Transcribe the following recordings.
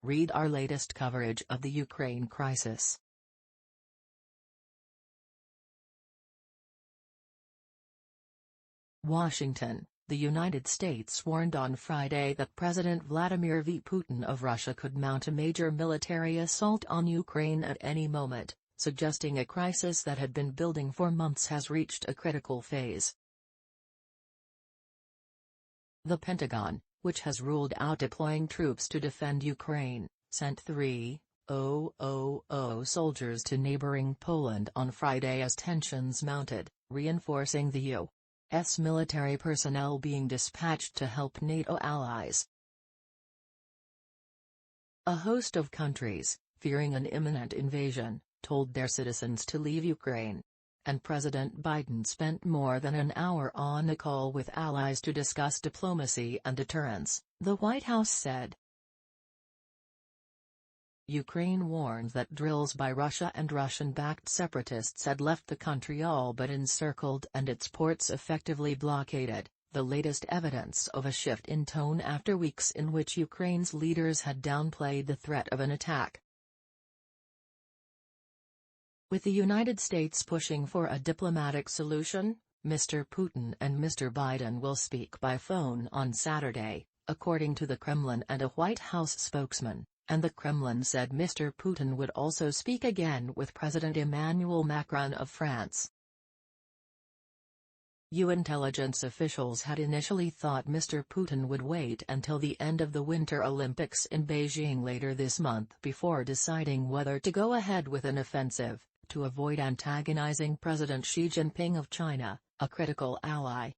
Read our latest coverage of the Ukraine crisis. Washington. The United States warned on Friday that President Vladimir V. Putin of Russia could mount a major military assault on Ukraine at any moment, suggesting a crisis that had been building for months has reached a critical phase. The Pentagon, which has ruled out deploying troops to defend Ukraine, sent 3,000 soldiers to neighboring Poland on Friday as tensions mounted, reinforcing the U.S. military personnel being dispatched to help NATO allies. A host of countries, fearing an imminent invasion, told their citizens to leave Ukraine. And President Biden spent more than an hour on a call with allies to discuss diplomacy and deterrence, the White House said. Ukraine warned that drills by Russia and Russian-backed separatists had left the country all but encircled and its ports effectively blockaded, the latest evidence of a shift in tone after weeks in which Ukraine's leaders had downplayed the threat of an attack. With the United States pushing for a diplomatic solution, Mr. Putin and Mr. Biden will speak by phone on Saturday, according to the Kremlin and a White House spokesman, and the Kremlin said Mr. Putin would also speak again with President Emmanuel Macron of France. U.S. intelligence officials had initially thought Mr. Putin would wait until the end of the Winter Olympics in Beijing later this month before deciding whether to go ahead with an offensive, to avoid antagonizing President Xi Jinping of China, a critical ally.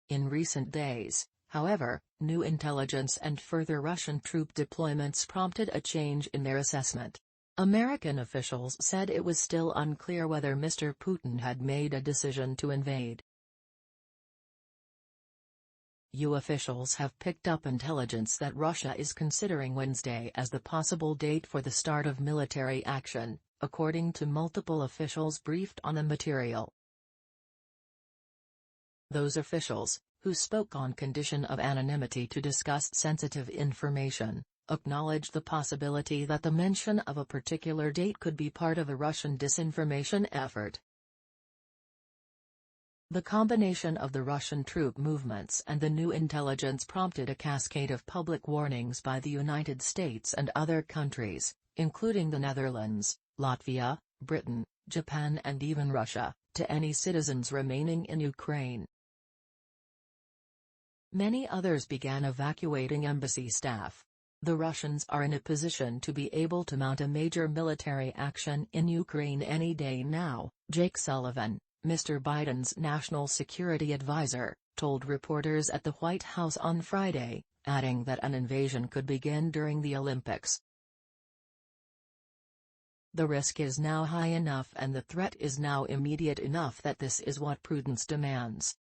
In recent days, however, new intelligence and further Russian troop deployments prompted a change in their assessment. American officials said it was still unclear whether Mr. Putin had made a decision to invade. U.S. officials have picked up intelligence that Russia is considering Wednesday as the possible date for the start of military action, according to multiple officials briefed on the material. Those officials, who spoke on condition of anonymity to discuss sensitive information, acknowledged the possibility that the mention of a particular date could be part of a Russian disinformation effort. The combination of the Russian troop movements and the new intelligence prompted a cascade of public warnings by the United States and other countries, including the Netherlands, Latvia, Britain, Japan and even Russia, to any citizens remaining in Ukraine. Many others began evacuating embassy staff. The Russians are in a position to be able to mount a major military action in Ukraine any day now, Jake Sullivan, Mr. Biden's national security advisor, told reporters at the White House on Friday, adding that an invasion could begin during the Olympics. The risk is now high enough and the threat is now immediate enough that this is what prudence demands.